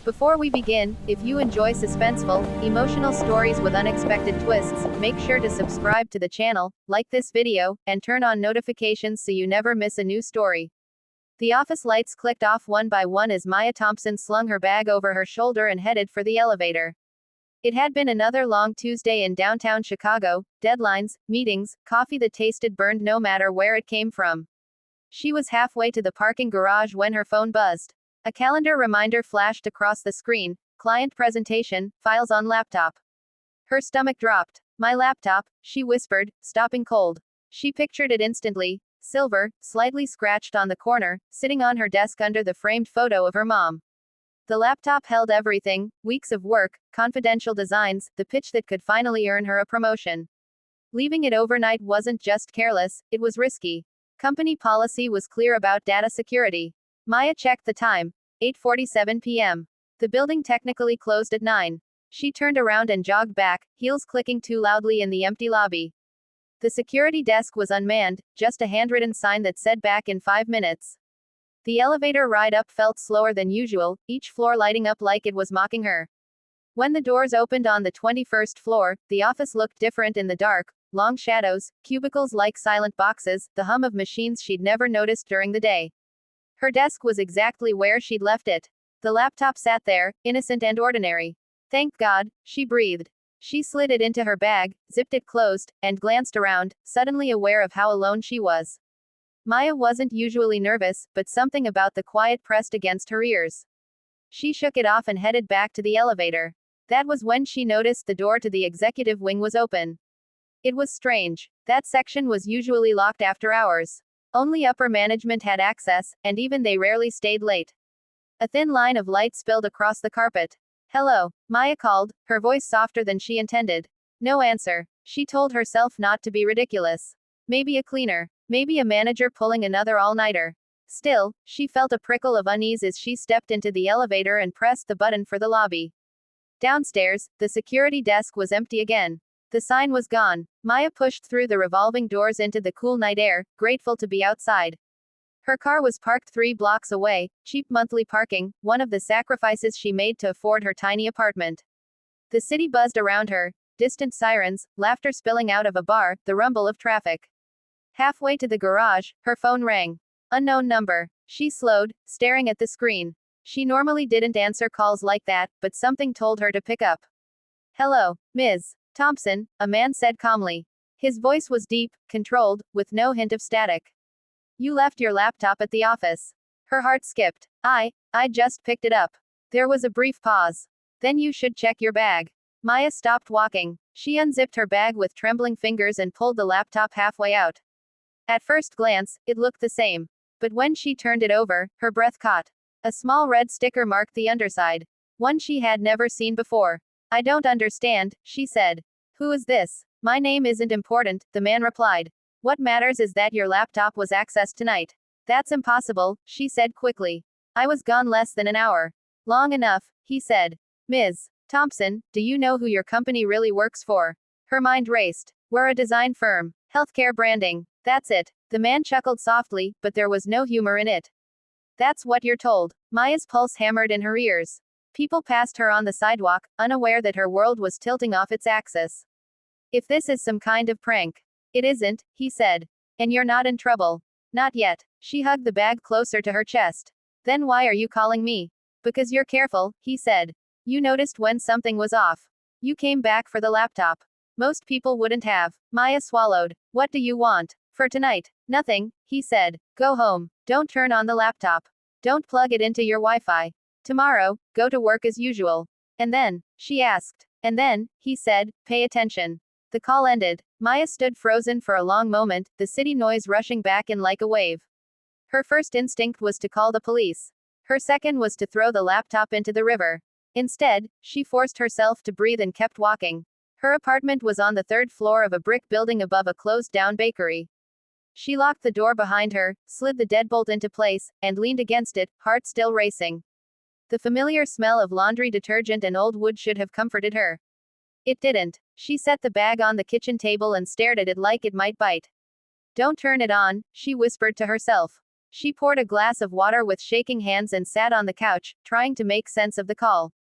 Before we begin, if you enjoy suspenseful, emotional stories with unexpected twists, make sure to subscribe to the channel, like this video, and turn on notifications so you never miss a new story. The office lights clicked off one by one as Maya Thompson slung her bag over her shoulder and headed for the elevator. It had been another long Tuesday in downtown Chicago, deadlines, meetings, coffee that tasted burned no matter where it came from. She was halfway to the parking garage when her phone buzzed. A calendar reminder flashed across the screen: client presentation, files on laptop. Her stomach dropped. My laptop, she whispered, stopping cold. She pictured it instantly: silver, slightly scratched on the corner, sitting on her desk under the framed photo of her mom. The laptop held everything: weeks of work, confidential designs, the pitch that could finally earn her a promotion. Leaving it overnight wasn't just careless, it was risky. Company policy was clear about data security. Maya checked the time: 8:47 p.m. The building technically closed at 9. She turned around and jogged back, heels clicking too loudly in the empty lobby. The security desk was unmanned, just a handwritten sign that said "back in 5 minutes." The elevator ride up felt slower than usual, each floor lighting up like it was mocking her. When the doors opened on the 21st floor, the office looked different in the dark: long shadows, cubicles like silent boxes, the hum of machines she'd never noticed during the day. Her desk was exactly where she'd left it. The laptop sat there, innocent and ordinary. Thank God, she breathed. She slid it into her bag, zipped it closed, and glanced around, suddenly aware of how alone she was. Maya wasn't usually nervous, but something about the quiet pressed against her ears. She shook it off and headed back to the elevator. That was when she noticed the door to the executive wing was open. It was strange. That section was usually locked after hours. Only upper management had access, and even they rarely stayed late. A thin line of light spilled across the carpet. "Hello," Maya called, her voice softer than she intended. No answer. She told herself not to be ridiculous. Maybe a cleaner. Maybe a manager pulling another all-nighter. Still, she felt a prickle of unease as she stepped into the elevator and pressed the button for the lobby. Downstairs, the security desk was empty again. The sign was gone. Maya pushed through the revolving doors into the cool night air, grateful to be outside. Her car was parked 3 blocks away, cheap monthly parking, one of the sacrifices she made to afford her tiny apartment. The city buzzed around her: distant sirens, laughter spilling out of a bar, the rumble of traffic. Halfway to the garage, her phone rang. Unknown number. She slowed, staring at the screen. She normally didn't answer calls like that, but something told her to pick up. "Hello, Ms. Thompson," a man said calmly. His voice was deep, controlled, with no hint of static. "You left your laptop at the office." Her heart skipped. I just picked it up." There was a brief pause. "Then you should check your bag." Maya stopped walking. She unzipped her bag with trembling fingers and pulled the laptop halfway out. At first glance, it looked the same. But when she turned it over, her breath caught. A small red sticker marked the underside. One she had never seen before. "I don't understand," she said. "Who is this?" "My name isn't important," the man replied. "What matters is that your laptop was accessed tonight." "That's impossible," she said quickly. "I was gone less than an hour." "Long enough," he said. "Ms. Thompson, do you know who your company really works for?" Her mind raced. "We're a design firm. Healthcare branding. That's it." The man chuckled softly, but there was no humor in it. "That's what you're told." Maya's pulse hammered in her ears. People passed her on the sidewalk, unaware that her world was tilting off its axis. "If this is some kind of prank." "It isn't," he said. "And you're not in trouble." "Not yet." She hugged the bag closer to her chest. "Then why are you calling me?" "Because you're careful," he said. "You noticed when something was off. You came back for the laptop. Most people wouldn't have." Maya swallowed. "What do you want?" "For tonight." "Nothing," he said. "Go home. Don't turn on the laptop. Don't plug it into your Wi-Fi. Tomorrow, go to work as usual." "And then?" she asked. "And then," he said, "pay attention." The call ended. Maya stood frozen for a long moment, the city noise rushing back in like a wave. Her first instinct was to call the police. Her second was to throw the laptop into the river. Instead, she forced herself to breathe and kept walking. Her apartment was on the 3rd floor of a brick building above a closed-down bakery. She locked the door behind her, slid the deadbolt into place, and leaned against it, heart still racing. The familiar smell of laundry detergent and old wood should have comforted her. It didn't. She set the bag on the kitchen table and stared at it like it might bite. "Don't turn it on," she whispered to herself. She poured a glass of water with shaking hands and sat on the couch, trying to make sense of the call.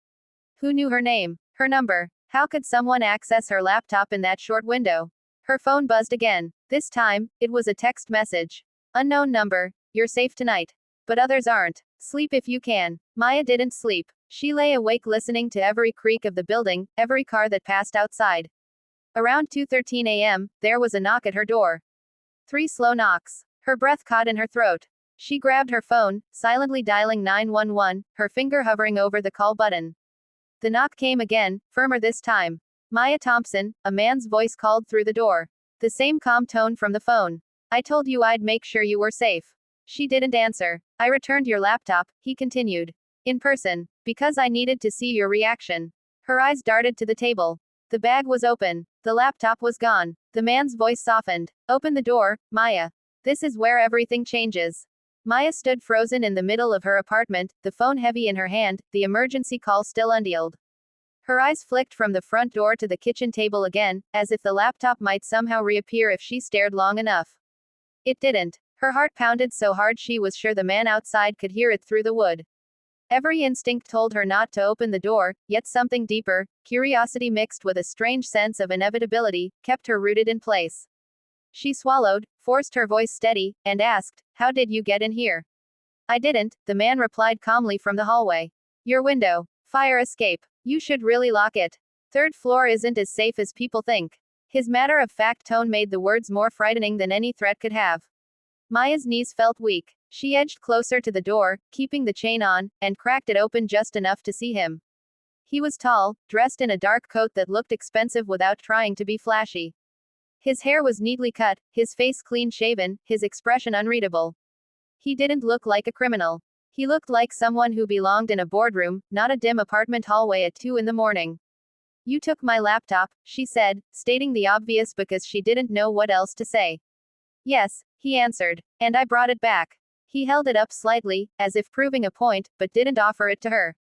Who knew her name? Her number? How could someone access her laptop in that short window? Her phone buzzed again. This time, it was a text message. Unknown number. You're safe tonight. But others aren't. Sleep if you can. Maya didn't sleep. She lay awake listening to every creak of the building, every car that passed outside. Around 2:13 a.m., there was a knock at her door. 3 slow knocks. Her breath caught in her throat. She grabbed her phone, silently dialing 911, her finger hovering over the call button. The knock came again, firmer this time. Maya Thompson, a man's voice called through the door. The same calm tone from the phone. I told you I'd make sure you were safe. She didn't answer. I returned your laptop, he continued. In person. Because I needed to see your reaction. Her eyes darted to the table. The bag was open. The laptop was gone. The man's voice softened. Open the door, Maya. This is where everything changes. Maya stood frozen in the middle of her apartment, the phone heavy in her hand, the emergency call still undialed. Her eyes flicked from the front door to the kitchen table again, as if the laptop might somehow reappear if she stared long enough. It didn't. Her heart pounded so hard she was sure the man outside could hear it through the wood. Every instinct told her not to open the door, yet something deeper, curiosity mixed with a strange sense of inevitability, kept her rooted in place. She swallowed, forced her voice steady, and asked, How did you get in here? I didn't, the man replied calmly from the hallway. Your window. Fire escape. You should really lock it. 3rd floor isn't as safe as people think. His matter-of-fact tone made the words more frightening than any threat could have. Maya's knees felt weak. She edged closer to the door, keeping the chain on, and cracked it open just enough to see him. He was tall, dressed in a dark coat that looked expensive without trying to be flashy. His hair was neatly cut, his face clean-shaven, his expression unreadable. He didn't look like a criminal. He looked like someone who belonged in a boardroom, not a dim apartment hallway at 2 in the morning. You took my laptop, she said, stating the obvious because she didn't know what else to say. Yes, he answered. And I brought it back. He held it up slightly, as if proving a point, but didn't offer it to her.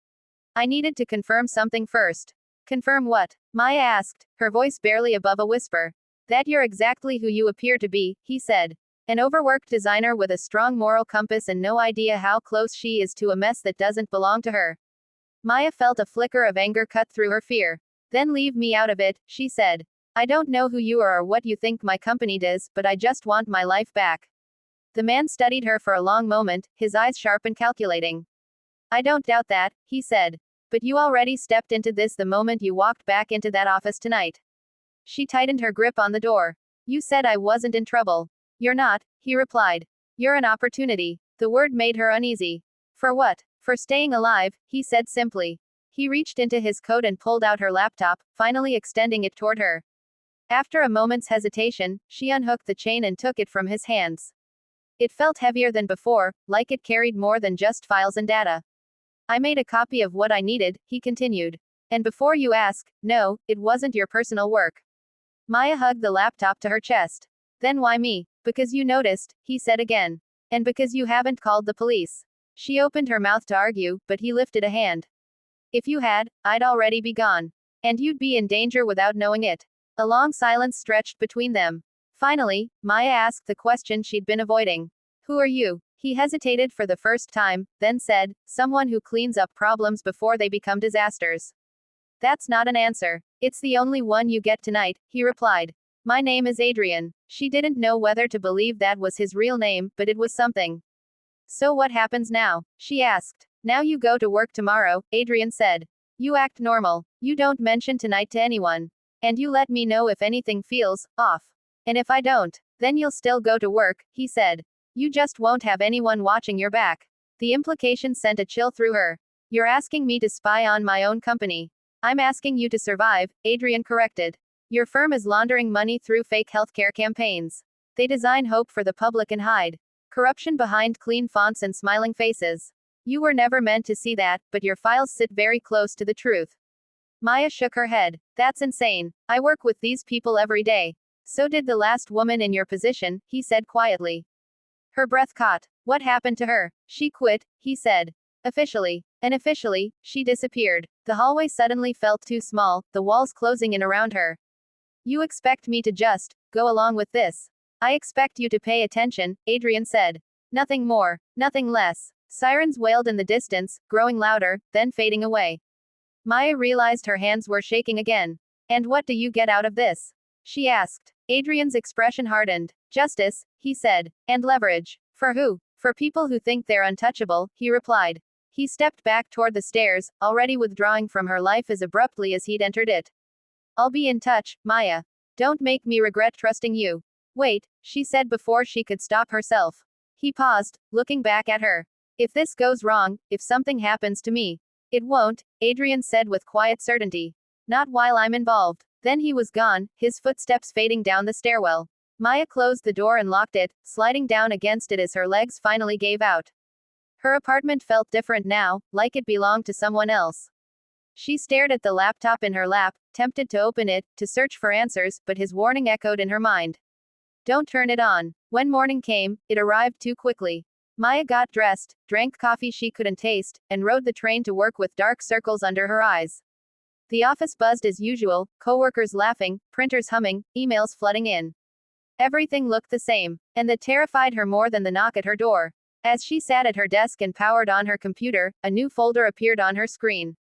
I needed to confirm something first. Confirm what? Maya asked, her voice barely above a whisper. That you're exactly who you appear to be, he said. An overworked designer with a strong moral compass and no idea how close she is to a mess that doesn't belong to her. Maya felt a flicker of anger cut through her fear. Then leave me out of it, she said. I don't know who you are or what you think my company does, but I just want my life back. The man studied her for a long moment, his eyes sharp and calculating. I don't doubt that, he said. But you already stepped into this the moment you walked back into that office tonight. She tightened her grip on the door. You said I wasn't in trouble. You're not, he replied. You're an opportunity. The word made her uneasy. For what? For staying alive, he said simply. He reached into his coat and pulled out her laptop, finally extending it toward her. After a moment's hesitation, she unhooked the chain and took it from his hands. It felt heavier than before, like it carried more than just files and data. I made a copy of what I needed, he continued. And before you ask, no, it wasn't your personal work. Maya hugged the laptop to her chest. Then why me? Because you noticed, he said again. And because you haven't called the police. She opened her mouth to argue, but he lifted a hand. If you had, I'd already be gone. And you'd be in danger without knowing it. A long silence stretched between them. Finally, Maya asked the question she'd been avoiding. Who are you? He hesitated for the first time, then said, someone who cleans up problems before they become disasters. That's not an answer. It's the only one you get tonight, he replied. My name is Adrian. She didn't know whether to believe that was his real name, but it was something. So what happens now? She asked. Now you go to work tomorrow, Adrian said. You act normal. You don't mention tonight to anyone. And you let me know if anything feels off. And if I don't, then you'll still go to work, he said. You just won't have anyone watching your back. The implication sent a chill through her. You're asking me to spy on my own company. I'm asking you to survive, Adrian corrected. Your firm is laundering money through fake healthcare campaigns. They design hope for the public and hide corruption behind clean fonts and smiling faces. You were never meant to see that, but your files sit very close to the truth. Maya shook her head. That's insane. I work with these people every day. So did the last woman in your position, he said quietly. Her breath caught. What happened to her? She quit, he said. Officially. And officially, she disappeared. The hallway suddenly felt too small, the walls closing in around her. You expect me to just go along with this? I expect you to pay attention, Adrian said. Nothing more, nothing less. Sirens wailed in the distance, growing louder, then fading away. Maya realized her hands were shaking again. And what do you get out of this? She asked. Adrian's expression hardened. Justice, he said. And leverage. For who? For people who think they're untouchable, he replied. He stepped back toward the stairs, already withdrawing from her life as abruptly as he'd entered it. I'll be in touch, Maya. Don't make me regret trusting you. Wait, she said before she could stop herself. He paused, looking back at her. If this goes wrong, if something happens to me. It won't, Adrian said with quiet certainty. Not while I'm involved. Then he was gone, his footsteps fading down the stairwell. Maya closed the door and locked it, sliding down against it as her legs finally gave out. Her apartment felt different now, like it belonged to someone else. She stared at the laptop in her lap, tempted to open it, to search for answers, but his warning echoed in her mind. Don't turn it on. When morning came, it arrived too quickly. Maya got dressed, drank coffee she couldn't taste, and rode the train to work with dark circles under her eyes. The office buzzed as usual, coworkers laughing, printers humming, emails flooding in. Everything looked the same, and that terrified her more than the knock at her door. As she sat at her desk and powered on her computer, a new folder appeared on her screen.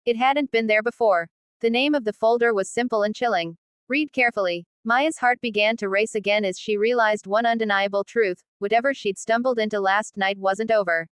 It hadn't been there before. The name of the folder was simple and chilling. Read carefully. Maya's heart began to race again as she realized one undeniable truth: whatever she'd stumbled into last night wasn't over.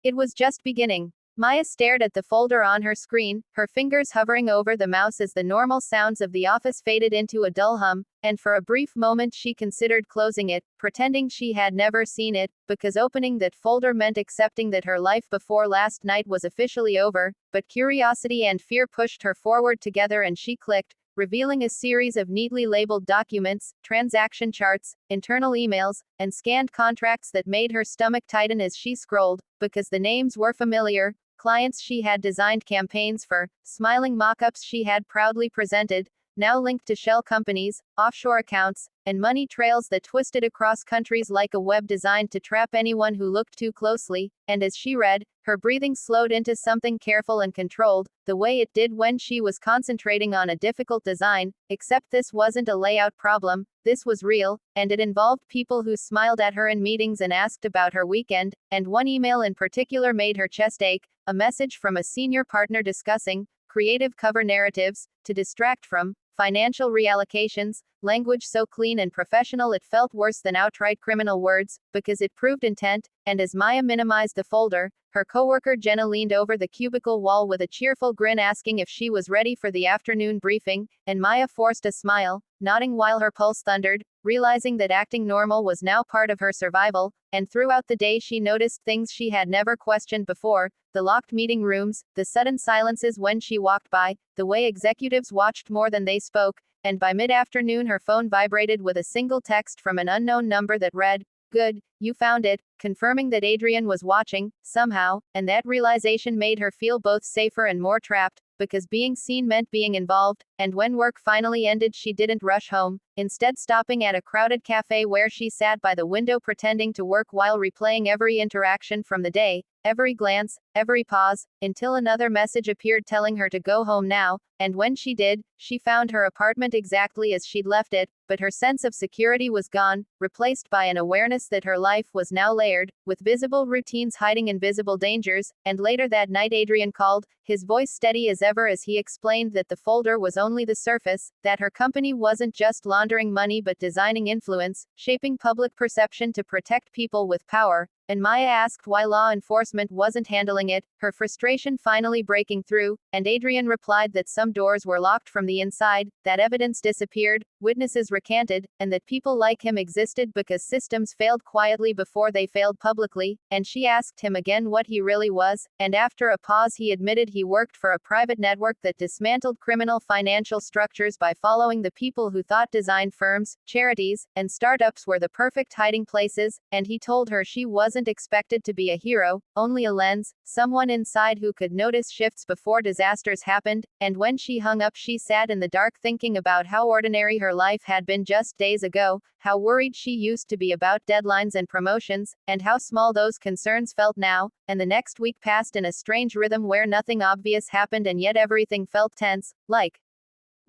It was just beginning. Maya stared at the folder on her screen, her fingers hovering over the mouse as the normal sounds of the office faded into a dull hum, and for a brief moment she considered closing it, pretending she had never seen it, because opening that folder meant accepting that her life before last night was officially over, but curiosity and fear pushed her forward together and she clicked, revealing a series of neatly labeled documents, transaction charts, internal emails, and scanned contracts that made her stomach tighten as she scrolled, because the names were familiar. Clients she had designed campaigns for, smiling mock-ups she had proudly presented, now linked to shell companies, offshore accounts, and money trails that twisted across countries like a web designed to trap anyone who looked too closely, and as she read, her breathing slowed into something careful and controlled, the way it did when she was concentrating on a difficult design, except this wasn't a layout problem, this was real, and it involved people who smiled at her in meetings and asked about her weekend, and one email in particular made her chest ache, a message from a senior partner discussing creative cover narratives to distract from financial reallocations, language so clean and professional it felt worse than outright criminal words, because it proved intent, and as Maya minimized the folder, her coworker Jenna leaned over the cubicle wall with a cheerful grin asking if she was ready for the afternoon briefing, and Maya forced a smile, nodding while her pulse thundered, realizing that acting normal was now part of her survival, and throughout the day she noticed things she had never questioned before, the locked meeting rooms, the sudden silences when she walked by, the way executives watched more than they spoke, and by mid-afternoon her phone vibrated with a single text from an unknown number that read, "Good, you found it," confirming that Adrian was watching, somehow, and that realization made her feel both safer and more trapped, because being seen meant being involved, and when work finally ended she didn't rush home, instead stopping at a crowded cafe where she sat by the window pretending to work while replaying every interaction from the day, every glance, every pause, until another message appeared telling her to go home now, and when she did, she found her apartment exactly as she'd left it, but her sense of security was gone, replaced by an awareness that her life was now layered, with visible routines hiding invisible dangers, and later that night Adrian called, his voice steady as ever as he explained that the folder was only the surface, that her company wasn't just laundering money but designing influence, shaping public perception to protect people with power, and Maya asked why law enforcement wasn't handling it, her frustration finally breaking through, and Adrian replied that some doors were locked from the inside, that evidence disappeared, witnesses recanted, and that people like him existed because systems failed quietly before they failed publicly, and she asked him again what he really was, and after a pause he admitted he worked for a private network that dismantled criminal financial structures by following the people who thought design firms, charities, and startups were the perfect hiding places, and he told her she wasn't expected to be a hero, only a lens, someone inside who could notice shifts before disasters happened, and when she hung up she sat in the dark thinking about how ordinary her life had been just days ago, how worried she used to be about deadlines and promotions, and how small those concerns felt now, and the next week passed in a strange rhythm where nothing obvious happened and yet everything felt tense, like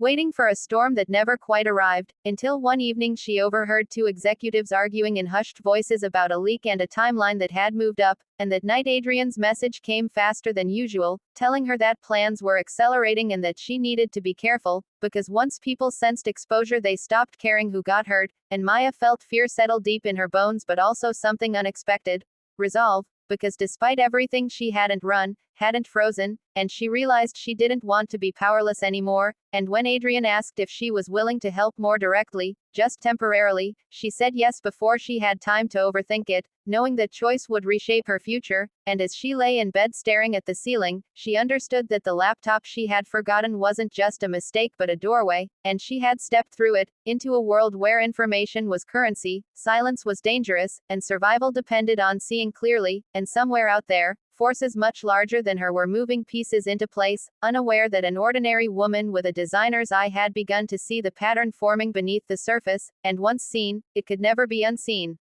waiting for a storm that never quite arrived, until one evening she overheard two executives arguing in hushed voices about a leak and a timeline that had moved up, and that night Adrian's message came faster than usual, telling her that plans were accelerating and that she needed to be careful, because once people sensed exposure they stopped caring who got hurt, and Maya felt fear settle deep in her bones but also something unexpected. Resolve, because despite everything she hadn't run, hadn't frozen, and she realized she didn't want to be powerless anymore, and when Adrian asked if she was willing to help more directly, just temporarily, she said yes before she had time to overthink it, knowing that choice would reshape her future, and as she lay in bed staring at the ceiling, she understood that the laptop she had forgotten wasn't just a mistake but a doorway, and she had stepped through it, into a world where information was currency, silence was dangerous, and survival depended on seeing clearly, and somewhere out there, forces much larger than her were moving pieces into place, unaware that an ordinary woman with a designer's eye had begun to see the pattern forming beneath the surface, and once seen, it could never be unseen.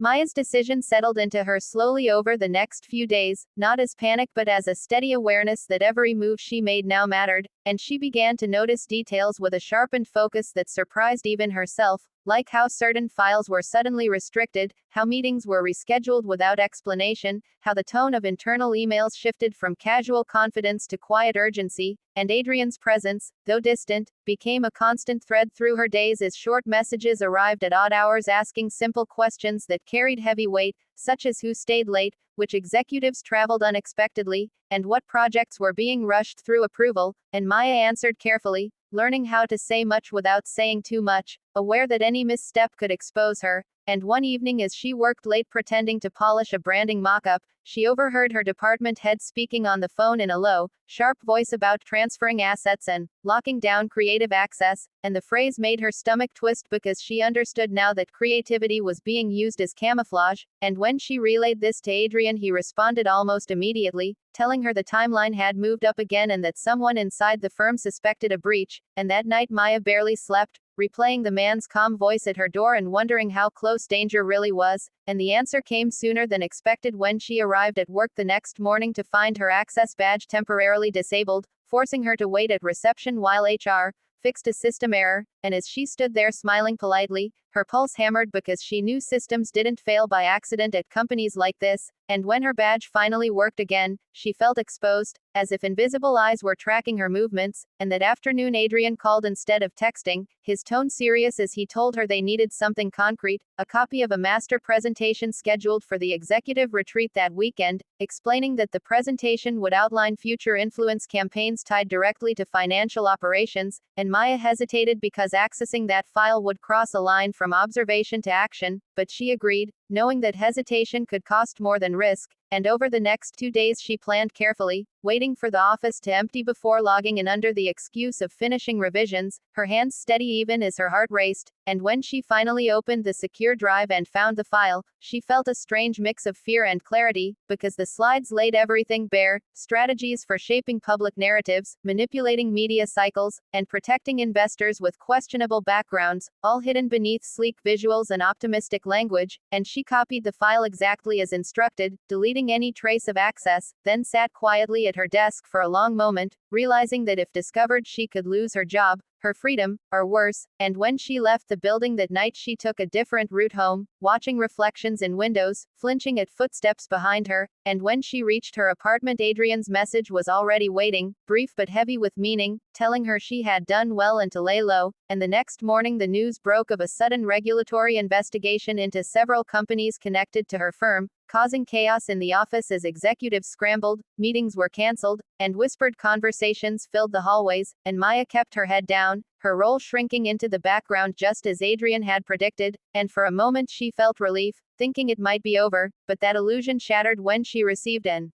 Maya's decision settled into her slowly over the next few days, not as panic but as a steady awareness that every move she made now mattered, and she began to notice details with a sharpened focus that surprised even herself, like how certain files were suddenly restricted, how meetings were rescheduled without explanation, how the tone of internal emails shifted from casual confidence to quiet urgency, and Adrian's presence, though distant, became a constant thread through her days as short messages arrived at odd hours asking simple questions that carried heavy weight, such as who stayed late, which executives traveled unexpectedly, and what projects were being rushed through approval, and Maya answered carefully, learning how to say much without saying too much, aware that any misstep could expose her, and one evening as she worked late pretending to polish a branding mock-up, she overheard her department head speaking on the phone in a low, sharp voice about transferring assets and locking down creative access, and the phrase made her stomach twist because she understood now that creativity was being used as camouflage, and when she relayed this to Adrian he responded almost immediately, telling her the timeline had moved up again and that someone inside the firm suspected a breach, and that night Maya barely slept, replaying the man's calm voice at her door and wondering how close danger really was, and the answer came sooner than expected when she arrived at work the next morning to find her access badge temporarily disabled, forcing her to wait at reception while HR fixed a system error, and as she stood there smiling politely, her pulse hammered because she knew systems didn't fail by accident at companies like this, and when her badge finally worked again, she felt exposed, as if invisible eyes were tracking her movements, and that afternoon Adrian called instead of texting, his tone serious as he told her they needed something concrete, a copy of a master presentation scheduled for the executive retreat that weekend, explaining that the presentation would outline future influence campaigns tied directly to financial operations, and Maya hesitated because accessing that file would cross a line from observation to action, but she agreed, knowing that hesitation could cost more than risk, and over the next 2 days she planned carefully, waiting for the office to empty before logging in under the excuse of finishing revisions, her hands steady even as her heart raced, and when she finally opened the secure drive and found the file, she felt a strange mix of fear and clarity, because the slides laid everything bare, strategies for shaping public narratives, manipulating media cycles, and protecting investors with questionable backgrounds, all hidden beneath sleek visuals and optimistic language, and she copied the file exactly as instructed, deleting any trace of access, then sat quietly at her desk for a long moment, realizing that if discovered she could lose her job, her freedom, or worse, and when she left the building that night she took a different route home, watching reflections in windows, flinching at footsteps behind her, and when she reached her apartment Adrian's message was already waiting, brief but heavy with meaning, telling her she had done well and to lay low, and the next morning the news broke of a sudden regulatory investigation into several companies connected to her firm, causing chaos in the office as executives scrambled, meetings were cancelled, and whispered conversations filled the hallways, and Maya kept her head down, her role shrinking into the background just as Adrian had predicted, and for a moment she felt relief, thinking it might be over, but that illusion shattered when she received an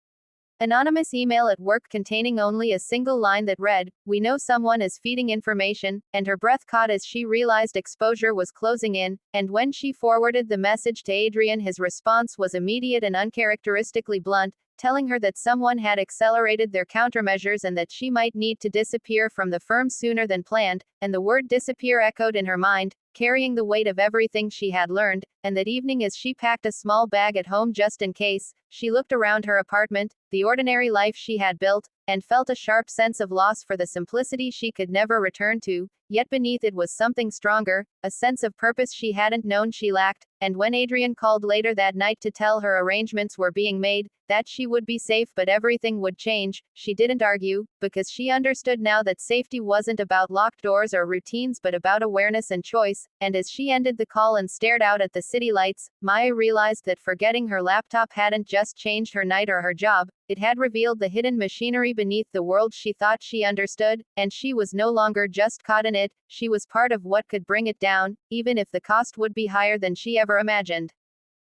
anonymous email at work containing only a single line that read, "We know someone is feeding information," and her breath caught as she realized exposure was closing in, and when she forwarded the message to Adrian his response was immediate and uncharacteristically blunt, telling her that someone had accelerated their countermeasures and that she might need to disappear from the firm sooner than planned, and the word disappear echoed in her mind, carrying the weight of everything she had learned. And that evening, as she packed a small bag at home just in case, she looked around her apartment, the ordinary life she had built, and felt a sharp sense of loss for the simplicity she could never return to. Yet beneath it was something stronger, a sense of purpose she hadn't known she lacked. And when Adrian called later that night to tell her arrangements were being made, that she would be safe but everything would change, she didn't argue, because she understood now that safety wasn't about locked doors or routines but about awareness and choice. And as she ended the call and stared out at the city lights, Maya realized that forgetting her laptop hadn't just changed her night or her job, it had revealed the hidden machinery beneath the world she thought she understood, and she was no longer just caught in it, she was part of what could bring it down, even if the cost would be higher than she ever imagined.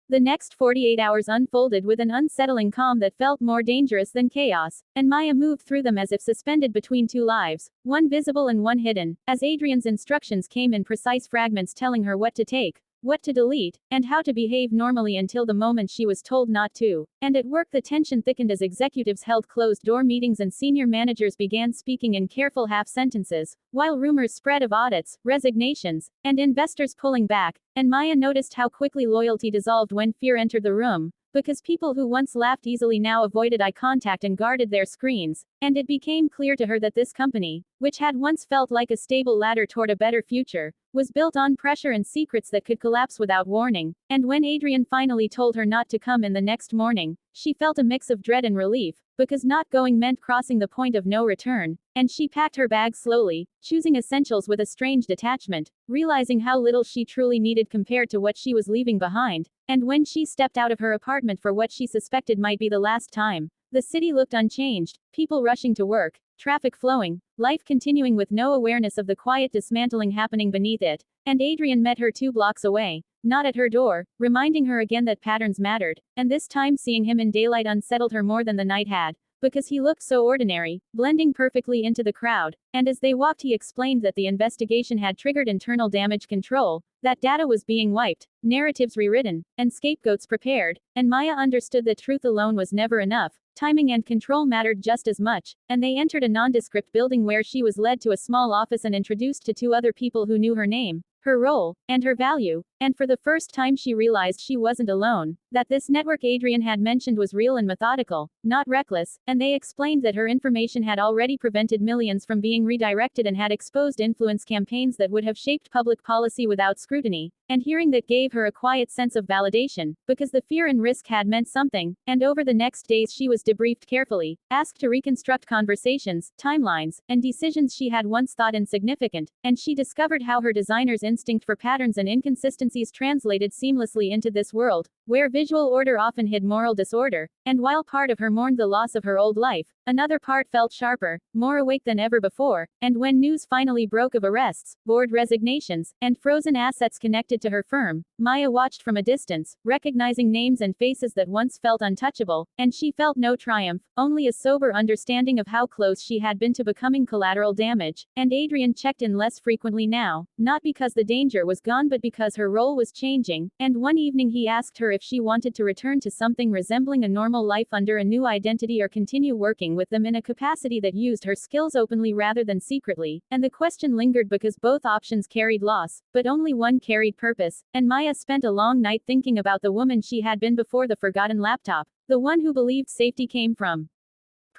The next 48 hours unfolded with an unsettling calm that felt more dangerous than chaos, and Maya moved through them as if suspended between two lives, one visible and one hidden, as Adrian's instructions came in precise fragments telling her what to take, what to delete, and how to behave normally until the moment she was told not to. And at work the tension thickened as executives held closed-door meetings and senior managers began speaking in careful half-sentences, while rumors spread of audits, resignations, and investors pulling back. And Maya noticed how quickly loyalty dissolved when fear entered the room, because people who once laughed easily now avoided eye contact and guarded their screens, and it became clear to her that this company, which had once felt like a stable ladder toward a better future, was built on pressure and secrets that could collapse without warning. And when Adrian finally told her not to come in the next morning, she felt a mix of dread and relief, because not going meant crossing the point of no return, and she packed her bag slowly, choosing essentials with a strange detachment, realizing how little she truly needed compared to what she was leaving behind. And when she stepped out of her apartment for what she suspected might be the last time, the city looked unchanged, people rushing to work, traffic flowing, life continuing with no awareness of the quiet dismantling happening beneath it. And Adrian met her 2 blocks away, not at her door, reminding her again that patterns mattered, and this time seeing him in daylight unsettled her more than the night had, because he looked so ordinary, blending perfectly into the crowd. And as they walked he explained that the investigation had triggered internal damage control, that data was being wiped, narratives rewritten, and scapegoats prepared. And Maya understood that truth alone was never enough, timing and control mattered just as much. And they entered a nondescript building where she was led to a small office and introduced to 2 other people who knew her name, her role, and her value. And for the first time she realized she wasn't alone, that this network Adrian had mentioned was real and methodical, not reckless. And they explained that her information had already prevented millions from being redirected and had exposed influence campaigns that would have shaped public policy without scrutiny. And hearing that gave her a quiet sense of validation, because the fear and risk had meant something. And over the next days she was debriefed carefully, asked to reconstruct conversations, timelines, and decisions she had once thought insignificant, and she discovered how her designer's instinct for patterns and inconsistencies translated seamlessly into this world, where visual order often hid moral disorder. And while part of her mourned the loss of her old life, another part felt sharper, more awake than ever before. And when news finally broke of arrests, board resignations, and frozen assets connected to her firm, Maya watched from a distance, recognizing names and faces that once felt untouchable, and she felt no triumph, only a sober understanding of how close she had been to becoming collateral damage. And Adrian checked in less frequently now, not because the danger was gone but because her role was changing. And one evening he asked her if she wanted to return to something resembling a normal life under a new identity or continue working with them in a capacity that used her skills openly rather than secretly. And the question lingered because both options carried loss, but only one carried purpose. And Maya spent a long night thinking about the woman she had been before the forgotten laptop, the one who believed safety came from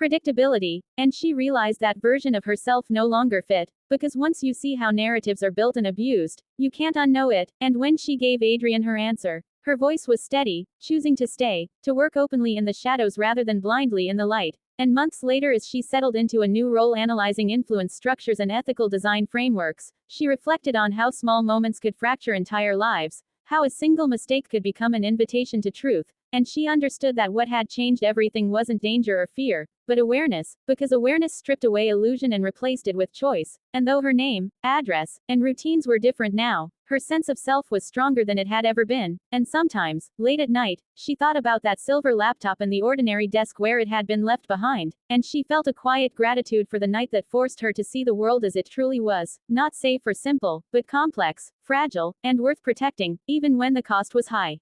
predictability. And she realized that version of herself no longer fit, because once you see how narratives are built and abused, you can't unknow it. And when she gave Adrian her answer, her voice was steady, choosing to stay, to work openly in the shadows rather than blindly in the light. And months later, as she settled into a new role analyzing influence structures and ethical design frameworks, she reflected on how small moments could fracture entire lives, how a single mistake could become an invitation to truth. And she understood that what had changed everything wasn't danger or fear, but awareness, because awareness stripped away illusion and replaced it with choice. And though her name, address, and routines were different now, her sense of self was stronger than it had ever been. And sometimes, late at night, she thought about that silver laptop and the ordinary desk where it had been left behind, and she felt a quiet gratitude for the night that forced her to see the world as it truly was, not safe or simple, but complex, fragile, and worth protecting, even when the cost was high.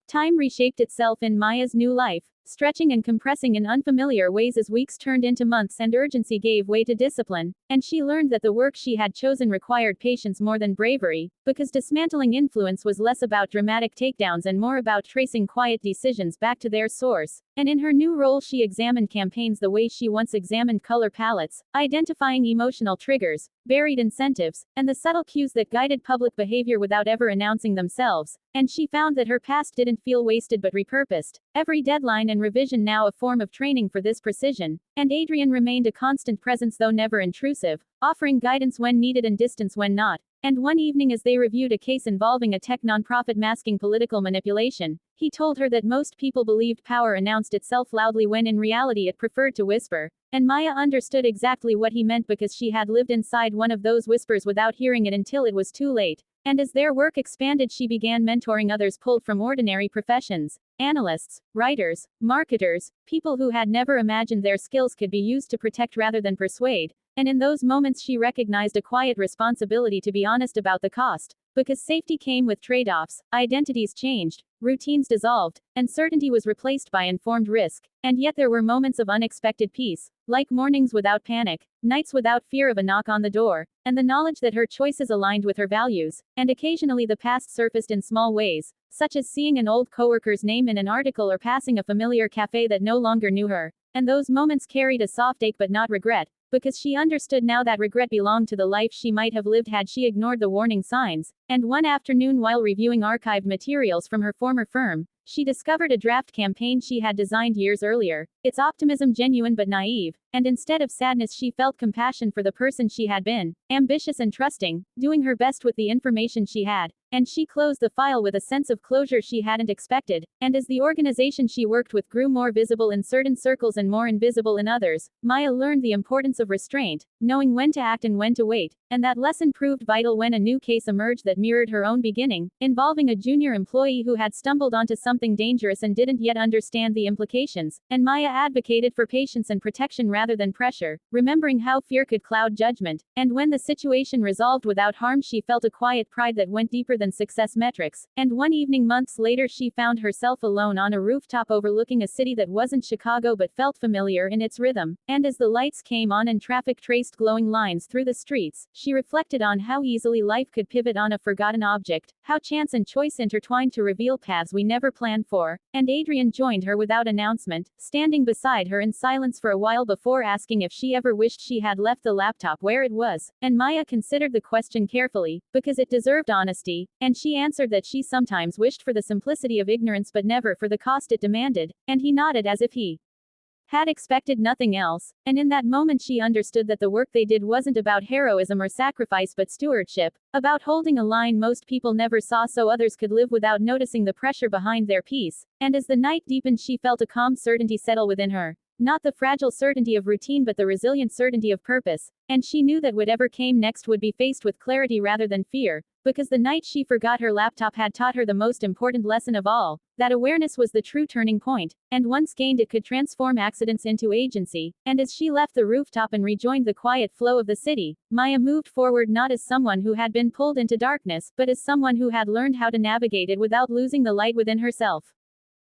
Time reshaped itself in Maya's new life, stretching and compressing in unfamiliar ways as weeks turned into months and urgency gave way to discipline, and she learned that the work she had chosen required patience more than bravery, because dismantling influence was less about dramatic takedowns and more about tracing quiet decisions back to their source. And in her new role, she examined campaigns the way she once examined color palettes, identifying emotional triggers, buried incentives, and the subtle cues that guided public behavior without ever announcing themselves. And she found that her past didn't feel wasted but repurposed, every deadline and revision now a form of training for this precision. And Adrian remained a constant presence though never intrusive, offering guidance when needed and distance when not. And one evening, as they reviewed a case involving a tech nonprofit masking political manipulation, he told her that most people believed power announced itself loudly when in reality it preferred to whisper. And Maya understood exactly what he meant because she had lived inside one of those whispers without hearing it until it was too late. And as their work expanded, she began mentoring others pulled from ordinary professions: analysts, writers, marketers, people who had never imagined their skills could be used to protect rather than persuade. And in those moments she recognized a quiet responsibility to be honest about the cost. Because safety came with trade-offs, identities changed, routines dissolved, and certainty was replaced by informed risk. And yet there were moments of unexpected peace, like mornings without panic, nights without fear of a knock on the door, and the knowledge that her choices aligned with her values. And occasionally the past surfaced in small ways, such as seeing an old coworker's name in an article or passing a familiar cafe that no longer knew her. And those moments carried a soft ache but not regret, because she understood now that regret belonged to the life she might have lived had she ignored the warning signs. And one afternoon, while reviewing archived materials from her former firm, she discovered a draft campaign she had designed years earlier, its optimism genuine but naive, and instead of sadness she felt compassion for the person she had been, ambitious and trusting, doing her best with the information she had. And she closed the file with a sense of closure she hadn't expected. And as the organization she worked with grew more visible in certain circles and more invisible in others, Maya learned the importance of restraint, knowing when to act and when to wait. And that lesson proved vital when a new case emerged that mirrored her own beginning, involving a junior employee who had stumbled onto something dangerous and didn't yet understand the implications. And Maya advocated for patience and protection rather than pressure, remembering how fear could cloud judgment. And when the situation resolved without harm, she felt a quiet pride that went deeper than success metrics. And one evening months later, she found herself alone on a rooftop overlooking a city that wasn't Chicago but felt familiar in its rhythm. And as the lights came on and traffic traced glowing lines through the streets, she reflected on how easily life could pivot on a forgotten object, how chance and choice intertwined to reveal paths we never planned for. And Adrian joined her without announcement, standing beside her in silence for a while before asking if she ever wished she had left the laptop where it was. And Maya considered the question carefully, because it deserved honesty. And she answered that she sometimes wished for the simplicity of ignorance but never for the cost it demanded. And he nodded as if he had expected nothing else. And in that moment she understood that the work they did wasn't about heroism or sacrifice but stewardship, about holding a line most people never saw so others could live without noticing the pressure behind their peace. And as the night deepened, she felt a calm certainty settle within her. Not the fragile certainty of routine but the resilient certainty of purpose. And she knew that whatever came next would be faced with clarity rather than fear, because the night she forgot her laptop had taught her the most important lesson of all, that awareness was the true turning point, and once gained it could transform accidents into agency. And as she left the rooftop and rejoined the quiet flow of the city, Maya moved forward not as someone who had been pulled into darkness, but as someone who had learned how to navigate it without losing the light within herself.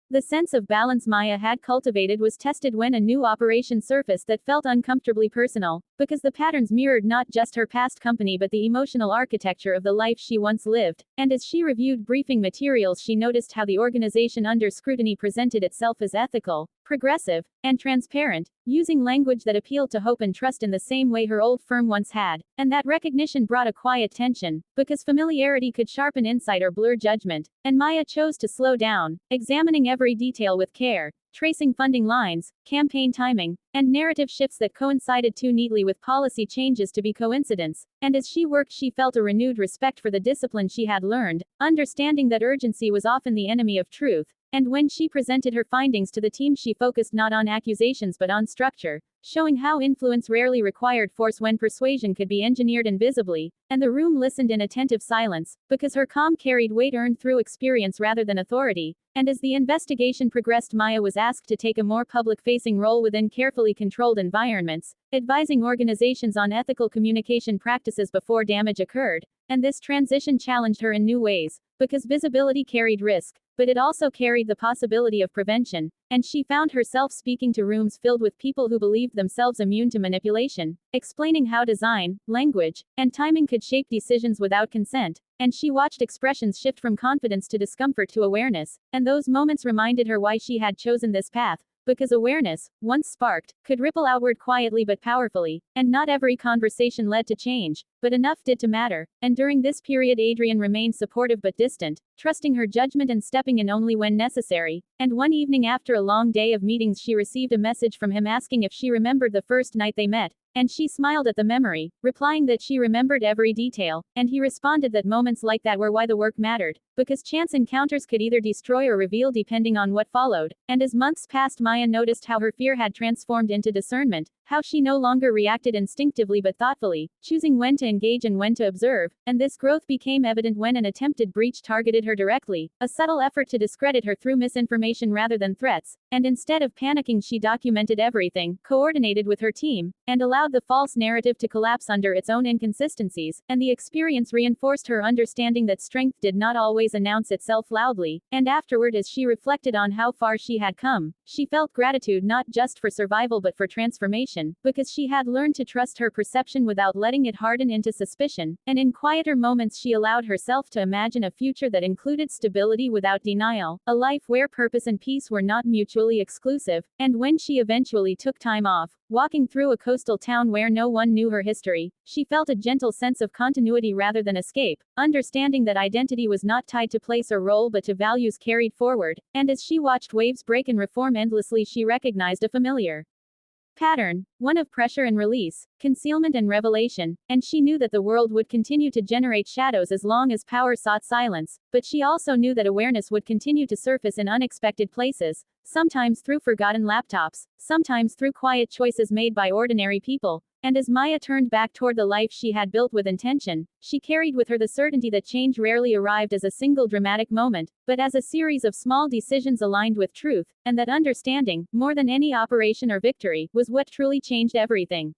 The sense of balance Maya had cultivated was tested when a new operation surfaced that felt uncomfortably personal, because the patterns mirrored not just her past company but the emotional architecture of the life she once lived. And as she reviewed briefing materials, she noticed how the organization under scrutiny presented itself as ethical, progressive, and transparent, using language that appealed to hope and trust in the same way her old firm once had. And that recognition brought a quiet tension, because familiarity could sharpen insight or blur judgment. And Maya chose to slow down, examining every detail with care, tracing funding lines, campaign timing, and narrative shifts that coincided too neatly with policy changes to be coincidence. And as she worked, she felt a renewed respect for the discipline she had learned, understanding that urgency was often the enemy of truth. And when she presented her findings to the team, she focused not on accusations but on structure, showing how influence rarely required force when persuasion could be engineered invisibly. And the room listened in attentive silence, because her calm carried weight earned through experience rather than authority. And as the investigation progressed, Maya was asked to take a more public-facing role within carefully controlled environments, advising organizations on ethical communication practices before damage occurred. And this transition challenged her in new ways, because visibility carried risk, but it also carried the possibility of prevention, and she found herself speaking to rooms filled with people who believed themselves immune to manipulation, explaining how design, language, and timing could shape decisions without consent. And she watched expressions shift from confidence to discomfort to awareness, and those moments reminded her why she had chosen this path. Because awareness, once sparked, could ripple outward quietly but powerfully, and not every conversation led to change, but enough did to matter. And during this period, Adrian remained supportive but distant, trusting her judgment and stepping in only when necessary. And one evening after a long day of meetings, she received a message from him asking if she remembered the first night they met. And she smiled at the memory, replying that she remembered every detail, and he responded that moments like that were why the work mattered, because chance encounters could either destroy or reveal depending on what followed. And as months passed, Maya noticed how her fear had transformed into discernment, how she no longer reacted instinctively but thoughtfully, choosing when to engage and when to observe, and this growth became evident when an attempted breach targeted her directly, a subtle effort to discredit her through misinformation rather than threats, and instead of panicking she documented everything, coordinated with her team, and allowed the false narrative to collapse under its own inconsistencies, and the experience reinforced her understanding that strength did not always announce itself loudly, and afterward as she reflected on how far she had come, she felt gratitude not just for survival but for transformation, because she had learned to trust her perception without letting it harden into suspicion, and in quieter moments she allowed herself to imagine a future that included stability without denial, a life where purpose and peace were not mutually exclusive. And when she eventually took time off, walking through a coastal town where no one knew her history, she felt a gentle sense of continuity rather than escape, understanding that identity was not tied to place or role but to values carried forward. And as she watched waves break and reform endlessly, she recognized a familiar pattern, one of pressure and release, concealment and revelation, and she knew that the world would continue to generate shadows as long as power sought silence, but she also knew that awareness would continue to surface in unexpected places, sometimes through forgotten laptops, sometimes through quiet choices made by ordinary people. And as Maya turned back toward the life she had built with intention, she carried with her the certainty that change rarely arrived as a single dramatic moment, but as a series of small decisions aligned with truth, and that understanding, more than any operation or victory, was what truly changed everything.